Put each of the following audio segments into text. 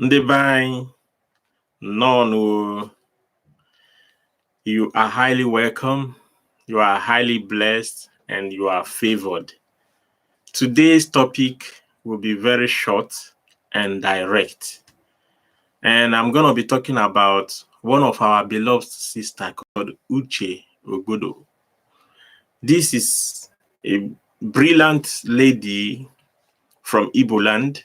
Divine, none. You are highly welcome, you are highly blessed, and you are favored. Today's topic will be very short and direct. And I'm going to be talking about one of our beloved sisters called Uche Ogbodo. This is a brilliant lady from Igbo land,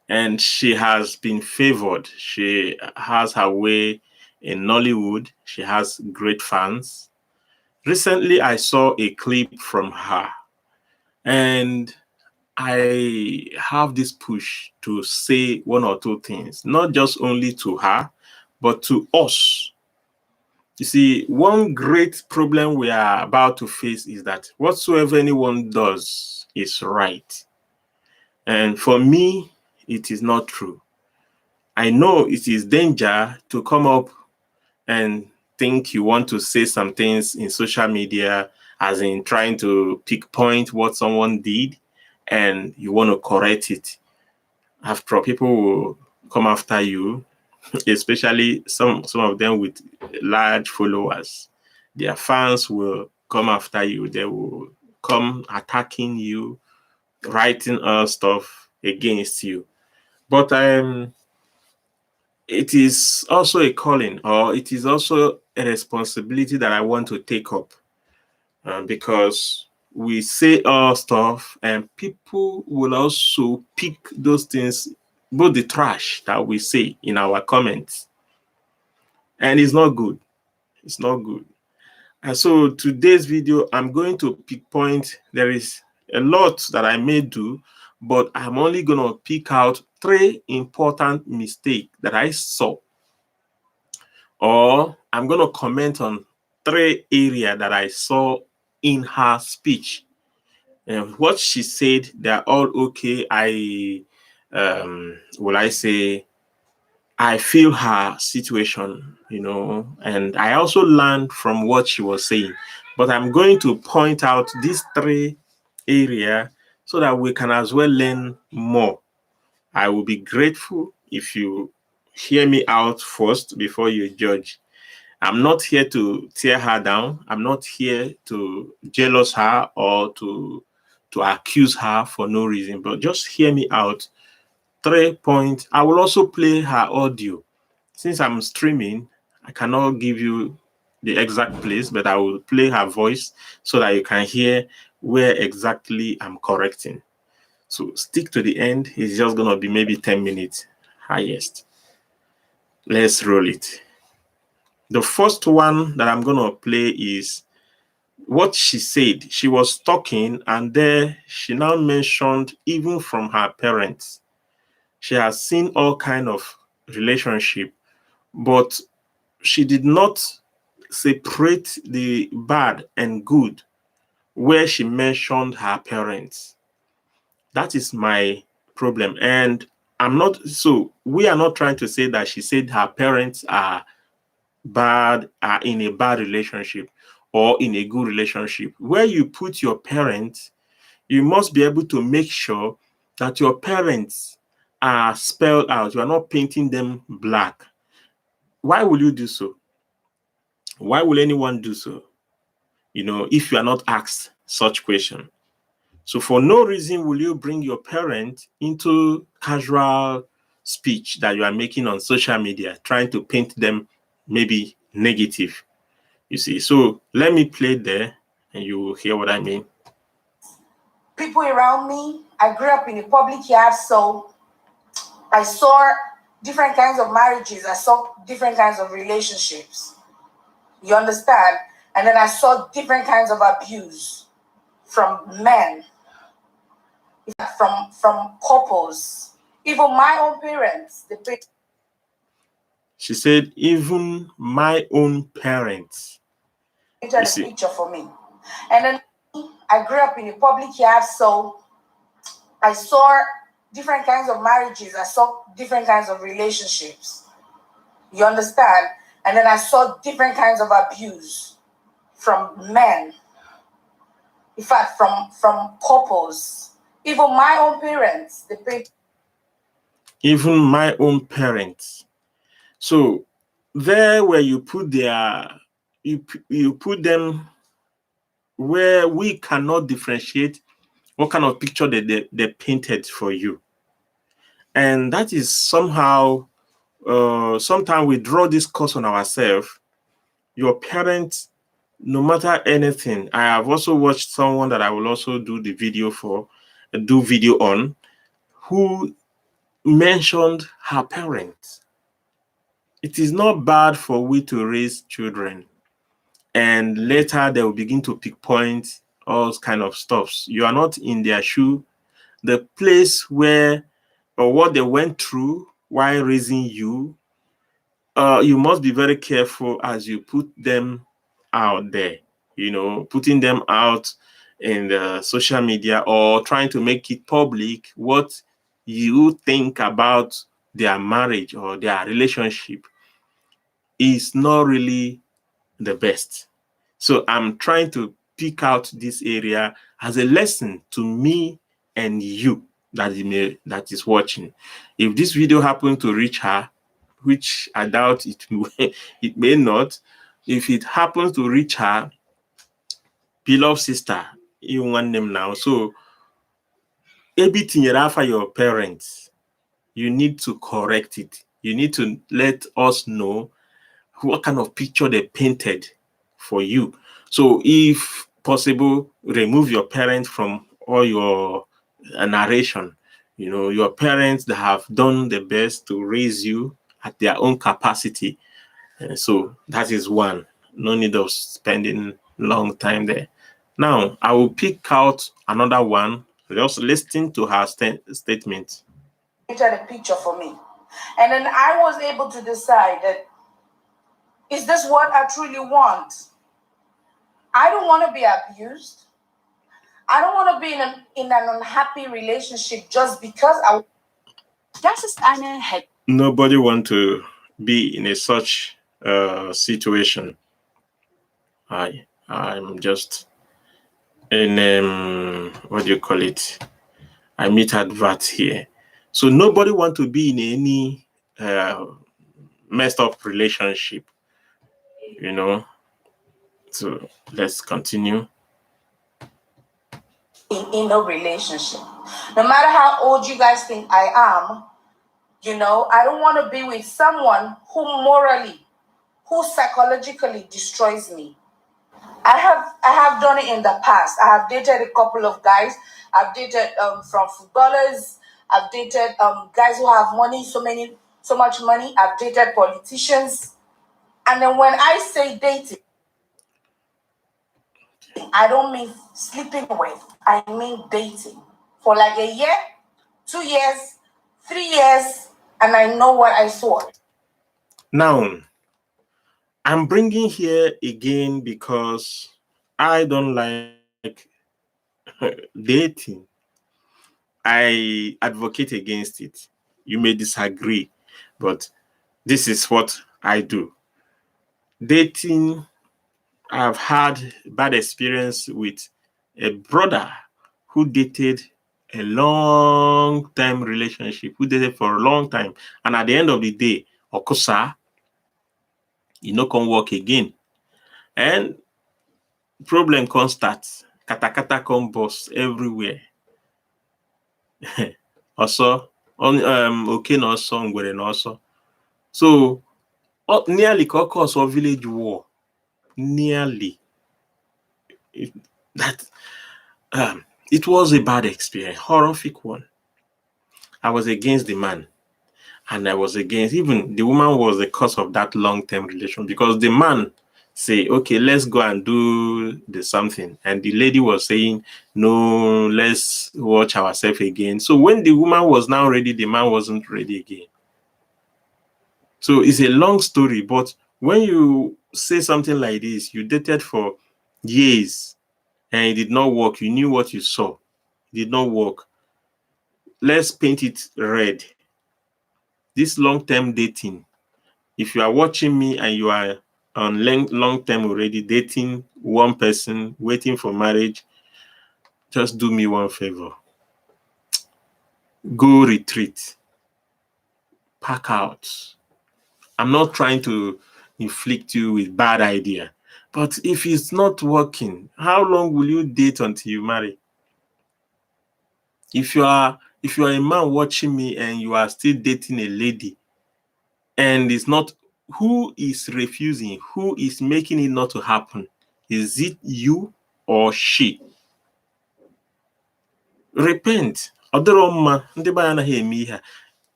and she has been favored. She has her way in Nollywood. She has great fans. Recently, I saw a clip from her, and I have this push to say one or two things, not just only to her, but to us. You see, one great problem we are about to face is that whatsoever anyone does is right. And for me, it is not true. I know it is danger to come up and think you want to say some things in social media, as in trying to pinpoint what someone did, and you want to correct it. After all, people will come after you, especially some of them with large followers. Their fans will come after you. They will come attacking you, writing stuff against you. But it is also a calling, or it is also a responsibility that I want to take up, because we say all stuff and people will also pick those things, both the trash that we say in our comments, and it's not good. It's not good. And so today's video, I'm going to pick point. There is a lot that I may do, but I'm only going to pick out 3 important mistakes that I saw, or I'm going to comment on 3 areas that I saw in her speech. And what she said, they're all okay. I feel her situation, and I also learned from what she was saying. But I'm going to point out these 3 areas so that we can as well learn more. I will be grateful if you hear me out first before you judge. I'm not here to tear her down. I'm not here to jealous her or to accuse her for no reason, but just hear me out. 3 points. I will also play her audio. Since I'm streaming, I cannot give you the exact place, but I will play her voice so that you can hear where exactly I'm correcting. So stick to the end. It's just going to be maybe 10 minutes highest. Let's roll it. The first one that I'm going to play is what she said. She was talking, and there she now mentioned even from her parents. She has seen all kind of relationship, but she did not separate the bad and good where she mentioned her parents. That is my problem. And we are not trying to say that she said her parents are in a bad relationship or in a good relationship. Where you put your parents, you must be able to make sure that your parents are spelled out. You are not painting them black. Why will you do so? Why will anyone do so? If you are not asked such question. So for no reason will you bring your parent into casual speech that you are making on social media, trying to paint them maybe negative. You see, so let me play there and you will hear what I mean. People around me, I grew up in a public yard, so I saw different kinds of marriages. I saw different kinds of relationships. You understand? And then I saw different kinds of abuse from men, from couples, even my own parents. She said, even my own parents. Painted a picture for me. And then I grew up in a public yard, so I saw different kinds of marriages. I saw different kinds of relationships. You understand? And then I saw different kinds of abuse from men. In fact, from couples. Even my own parents. even my own parents. So there where you put you put them where we cannot differentiate what kind of picture they painted for you. And that is somehow, sometimes we draw this curse on ourselves. Your parents, no matter anything, I have also watched someone that I will also do video on, who mentioned her parents. It is not bad for we to raise children, and later they will begin to pick points, all kind of stuffs. You are not in their shoe. The place where or what they went through while raising you, you must be very careful as you put them out there, putting them out in the social media or trying to make it public what you think about their marriage or their relationship is not really the best. So I'm trying to pick out this area as a lesson to me and you that is watching. If this video happens to reach her, which I doubt it may not, if it happens to reach her, beloved sister, you want them now. So everything you offer your parents, you need to correct it. You need to let us know what kind of picture they painted for you. So if possible, remove your parents from all your narration. Your parents that have done the best to raise you at their own capacity. So that is one. No need of spending long time there. Now, I will pick out another one. Just listen to her statement. A picture for me. And then I was able to decide that, is this what I truly want? I don't want to be abused. I don't want to be in an unhappy relationship just because I... Das ist eine Nobody want to be in a such situation. I'm just in what do you call it? I meet advert here. So nobody want to be in any messed up relationship, So let's continue. In a relationship, no matter how old you guys think I am, I don't want to be with someone who morally, who psychologically destroys me. I have done it in the past. I have dated a couple of guys. I've dated from footballers. I've dated guys who have money, so much money. I've dated politicians. And then when I say dating, I don't mean sleeping with. I mean dating for like a year, 2 years, 3 years, and I know what I saw. Now, I'm bringing here again because I don't like dating. I advocate against it. You may disagree, but this is what I do. Dating, I've had bad experience with a brother who dated a long-time relationship, who dated for a long time. And at the end of the day, Okosa, can't work again. And problem can start. Katakata can burst everywhere. Also, okay, no song with an also. So, nearly cause of village war. Nearly. It was a bad experience, horrific one. I was against the man. And I was against, even the woman was the cause of that long-term relation, because the man say, okay, let's go and do the something. And the lady was saying, no, let's watch ourselves again. So when the woman was now ready, the man wasn't ready again. So it's a long story, but when you say something like this, you dated for years and it did not work. You knew what you saw. It did not work. Let's paint it red. This long-term dating, if you are watching me and you are on long term already dating one person, waiting for marriage, just do me one favor. Go retreat. pack out. I'm not trying to inflict you with bad idea. But if it's not working, how long will you date until you marry? If you are a man watching me and you are still dating a lady, and it's not, who is refusing? Who is making it not to happen? Is it you or she? Repent.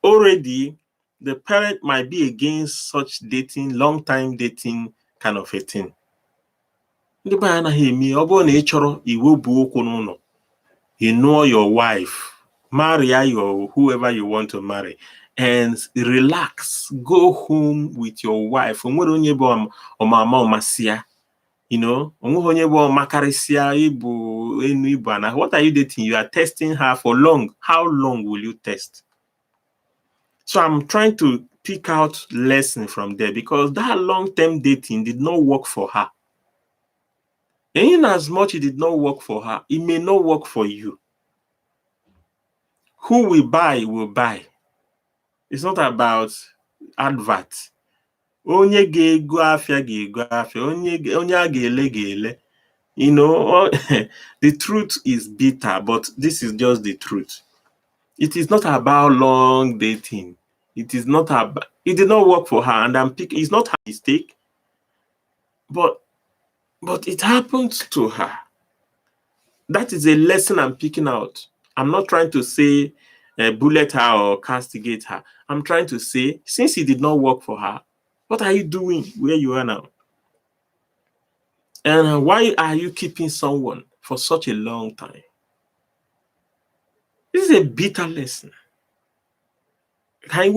Already, the parent might be against such dating, long time dating kind of a thing. You know your wife, marry your whoever you want to marry, and relax. Go home with your wife. You know, what are you dating? You are testing her for long. How long will you test? So I'm trying to pick out lesson from there, because that long-term dating did not work for her. And in as much it did not work for her, it may not work for you. Who will buy will buy. It's not about advert. Onye ga-ego afia ga-ego afia. Onye a ga-ele ga-ele. You know, the truth is bitter, but this is just the truth. It is not about long dating. It did not work for her, and it's not her mistake, but it happened to her. That is a lesson I'm picking out. I'm not trying to say bullet her or castigate her. I'm trying to say, since it did not work for her, what are you doing where you are now? And why are you keeping someone for such a long time? This is a bitter lesson. That is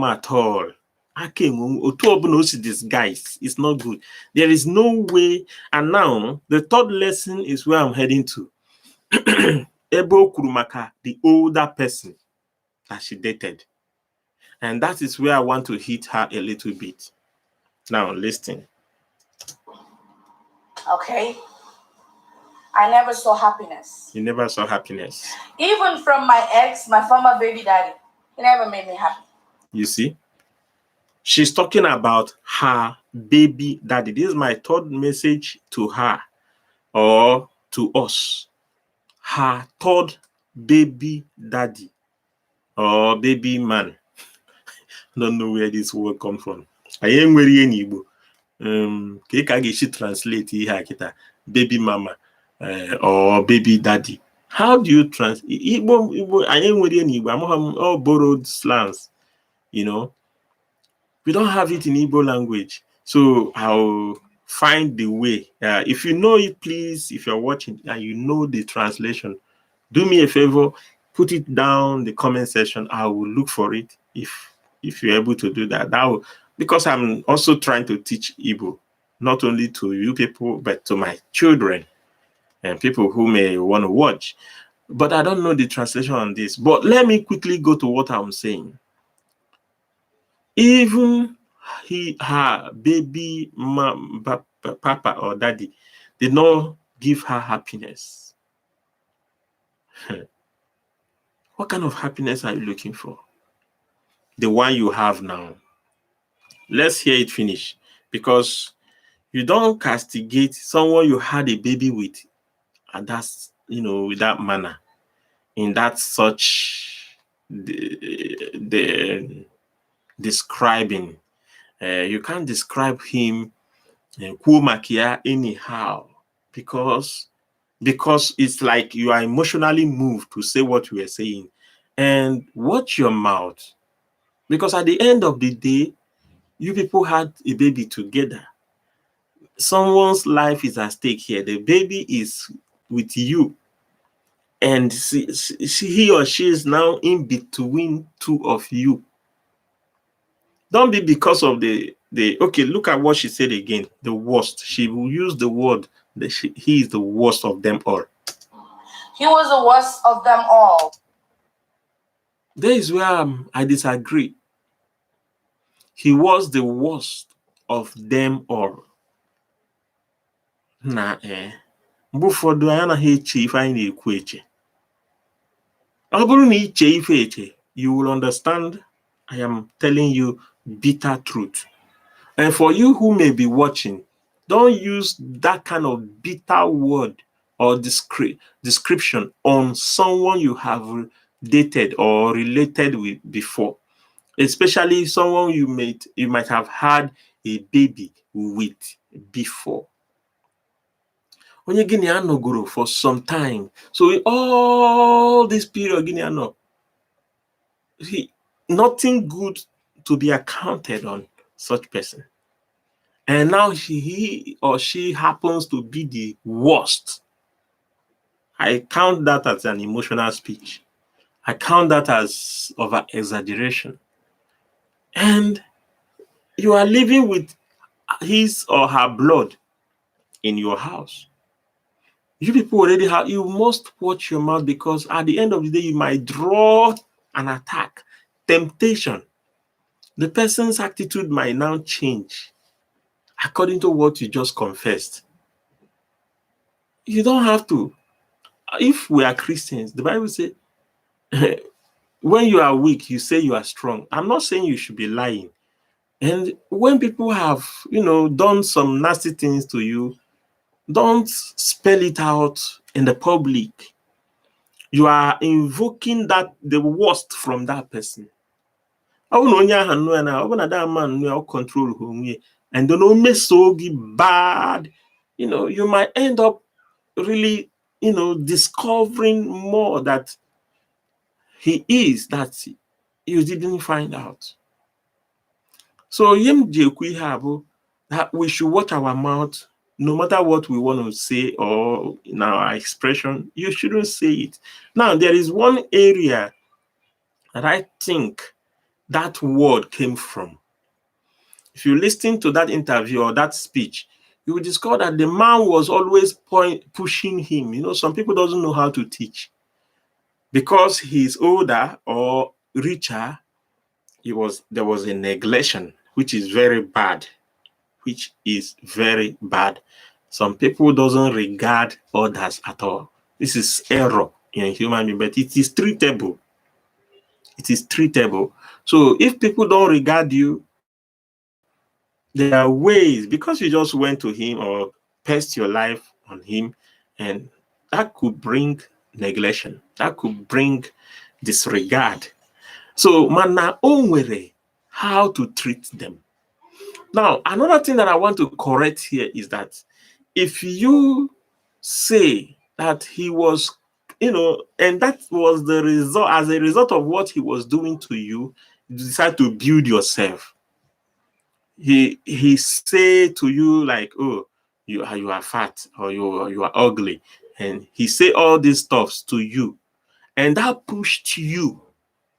at all. Disguise. It's not good. There is no way. And now the third lesson is where I'm heading to. Ebo Kurumaka, the older person that she dated. And that is where I want to hit her a little bit. Now, listen. Okay. I never saw happiness. You never saw happiness. Even from my ex, my former baby daddy, he never made me happy. You see? She's talking about her baby daddy. This is my third message to her or to us. Her third baby daddy or baby man. Don't know where this word comes from. I am very in Igbo. She translate here, baby mama or baby daddy. How do you translate Igbo? I am very in Igbo. I'm all borrowed slangs, you know. We don't have it in Igbo language. So I'll find the way. If you know it, please, if you're watching and you know the translation, do me a favor, put it down in the comment section. I will look for it if you're able to do that. Because I'm also trying to teach Igbo, not only to you people, but to my children and people who may want to watch. But I don't know the translation on this. But let me quickly go to what I'm saying. Even her baby papa or daddy did not give her happiness. What kind of happiness are you looking for? The one you have now. Let's hear it finish, because you don't castigate someone you had a baby with, and that's, with that manner, in that such the describing. You can't describe him anyhow, because it's like you are emotionally moved to say what you are saying. And watch your mouth, because at the end of the day, you people had a baby together. Someone's life is at stake here. The baby is with you, and he or she is now in between two of you. Don't be because of the okay, look at what she said again. The worst. She will use the word that he is the worst of them all. He was the worst of them all. There is where I disagree. He was the worst of them all. Mgbe ụfọdụ anyị anaghị eche ife anyị na-ekwu eche. You will understand I am telling you bitter truth. And for you who may be watching, don't use that kind of bitter word or description on someone you have dated or related with before, especially someone you might have had a baby with before. Onye gịnị anọgoro for some time. So in all this period, gịnị anọ, nothing good to be accounted on such person. And now he or she happens to be the worst. I count that as an emotional speech. I count that as over exaggeration. And you are living with his or her blood in your house. You people already have, you must watch your mouth, because at the end of the day, you might draw an attack, temptation. The person's attitude might now change according to what you just confessed. You don't have to. If we are Christians, the Bible says, when you are weak, you say you are strong. I'm not saying you should be lying. And when people have, done some nasty things to you, don't spell it out in the public. You are invoking the worst from that person. And don't mess so bad. You might end up really, discovering more that he is that you didn't find out. So that we should watch our mouth. No matter what we want to say or in our expression, you shouldn't say it. Now, there is one area that I think that word came from. If you listen to that interview or that speech, you will discover that the man was always pushing him. Some people doesn't know how to teach. Because he's older or richer, there was a neglection, which is very bad. Some people doesn't regard others at all. This is error in a human being, but it is treatable. So if people don't regard you, there are ways, because you just went to him or passed your life on him, and that could bring neglection. That could bring disregard. So mana onwere how to treat them. Now, another thing that I want to correct here is that if you say that he was, and that was the result, as a result of what he was doing to you, you decide to build yourself. He say to you like, oh, you are fat, or you are ugly, and he say all these stuffs to you, and that pushed you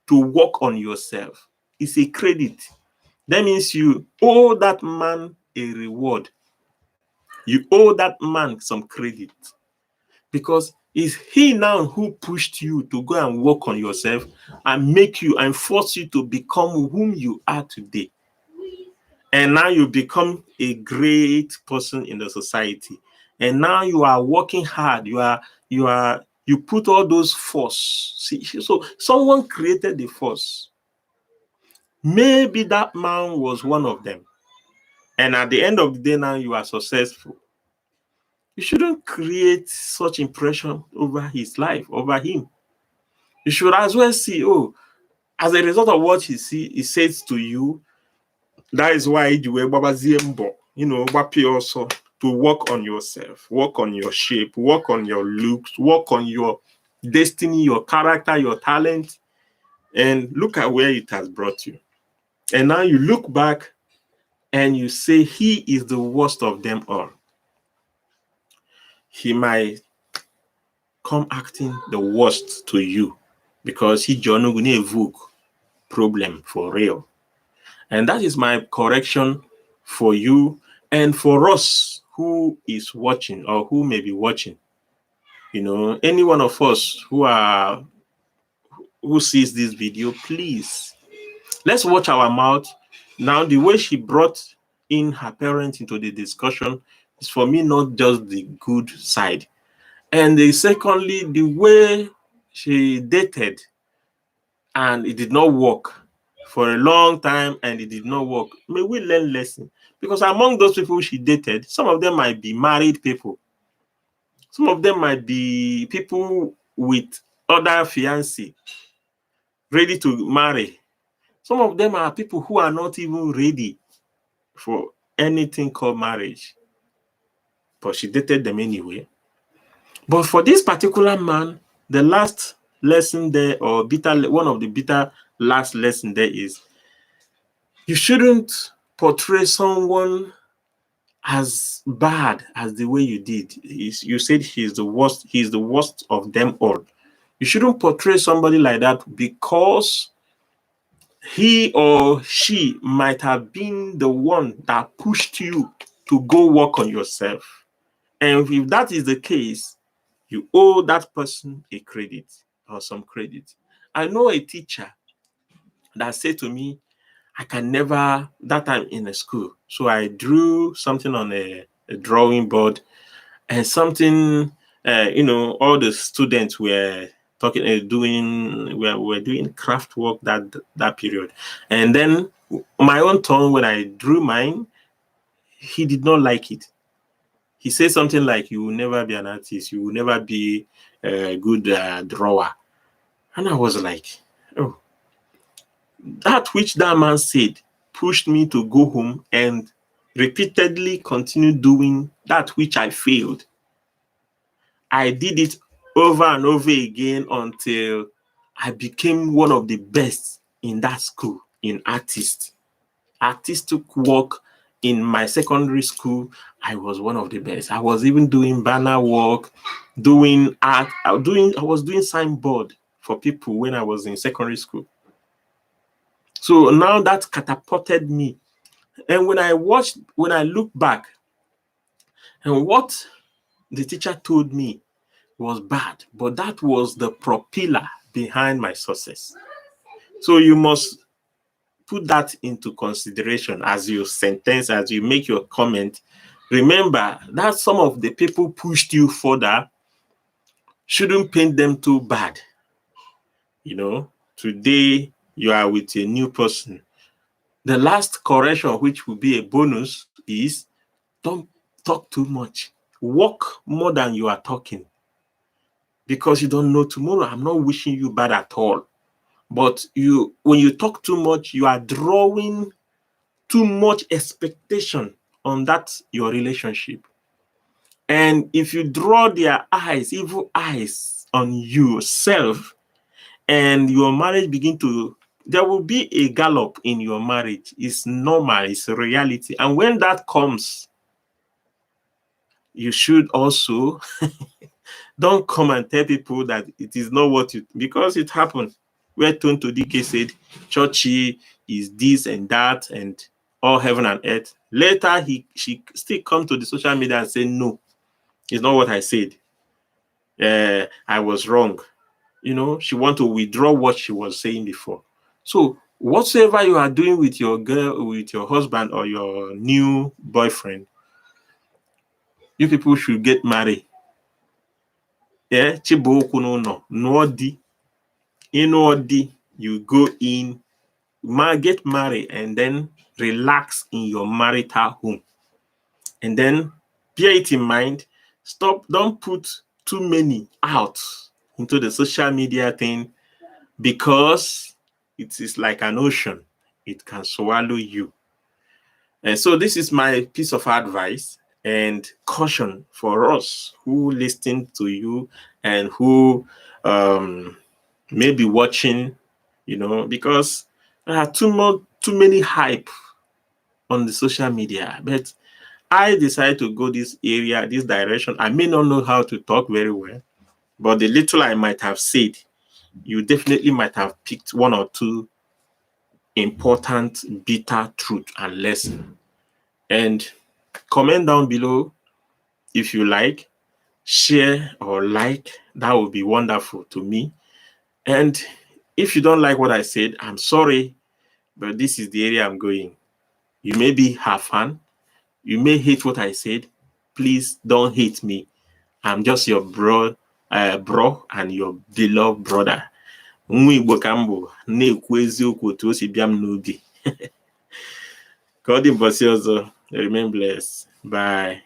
to work on yourself. It's a credit. That means you owe that man a reward. You owe that man some credit, because it's he now who pushed you to go and work on yourself and make you and force you to become whom you are today. And now you become a great person in the society. And now you are working hard. You put all those force. See, so someone created the force. Maybe that man was one of them. And at the end of the day, now you are successful. You shouldn't create such impression over his life, over him. You should as well see, oh, as a result of what he says to you, that is why you also to work on yourself, work on your shape, work on your looks, work on your destiny, your character, your talent, and look at where it has brought you. And now you look back and you say he is the worst of them all. He might come acting the worst to you because he don't evoke problem for real. And that is my correction for you and for us who is watching or who may be watching. Any one of us who sees this video, please, let's watch our mouth. Now, the way she brought in her parents into the discussion is, for me, not just the good side. And secondly, the way She dated and it did not work for a long time, and it did not work. May we learn lesson, because among those people she dated, some of them might be married people, some of them might be people with other fiancé ready to marry. Some of them are people who are not even ready for anything called marriage, but she dated them anyway. But for this particular man, the last lesson there, or one of the bitter last lesson there, is you shouldn't portray someone as bad as the way you did. You said he's the worst of them all. You shouldn't portray somebody like that, because he or she might have been the one that pushed you to go work on yourself. And if that is the case, you owe that person a credit or some credit. I know a teacher that said to me, I can never, that time in a school. So I drew something on a drawing board, and something, all the students were talking, were doing craft work that period. And then my own turn, when I drew mine, he did not like it. He said something like, "You will never be an artist. You will never be a good drawer." And I was like, oh, that which that man said pushed me to go home and repeatedly continue doing that which I failed. I did it over and over again until I became one of the best in that school in artistic work. In my secondary school, I was one of the best. I was even doing banner work, doing art, I was doing signboard for people when I was in secondary school. So now that catapulted me. And when I look back, and what the teacher told me was bad, but that was the propeller behind my success. So you must put that into consideration as you make your comment. Remember that some of the people pushed you further. Shouldn't paint them too bad. Today you are with a new person. The last correction, which will be a bonus, is don't talk too much. Work more than you are talking, because you don't know tomorrow. I'm not wishing you bad at all. But when you talk too much, you are drawing too much expectation on that your relationship. And if you draw their eyes, evil eyes on yourself, and your marriage there will be a gallop in your marriage. It's normal, it's a reality. And when that comes, you should also don't come and tell people that it is not because it happened. Where Tonto DK said, Churchy is this and that, and all heaven and earth. Later, she still come to the social media and say, no, it's not what I said. I was wrong. She want to withdraw what she was saying before. So whatsoever you are doing with your girl, with your husband or your new boyfriend, you people should get married. Yeah, Chiboku no Nodi. You go in, get married, and then relax in your marital home. And then bear it in mind, don't put too many out into the social media thing, because it is like an ocean. It can swallow you. And so this is my piece of advice and caution for us who listen to you and who may be watching, because there are too many hype on the social media. But I decided to go this direction. I may not know how to talk very well, but the little I might have said, you definitely might have picked one or two important, bitter truth and lesson. And comment down below if you like, share or like. That would be wonderful to me. And if you don't like what I said, I'm sorry, but this is the area I'm going. You maybe have fun. You may hate what I said. Please don't hate me. I'm just your bro. bro and your beloved brother. Nwa Igbo ka m bụ, na-ekwu eziokwu otu o si bịa m n'obi. Ka ọ dị mbọsị ọzọ, remain blessed. Bye.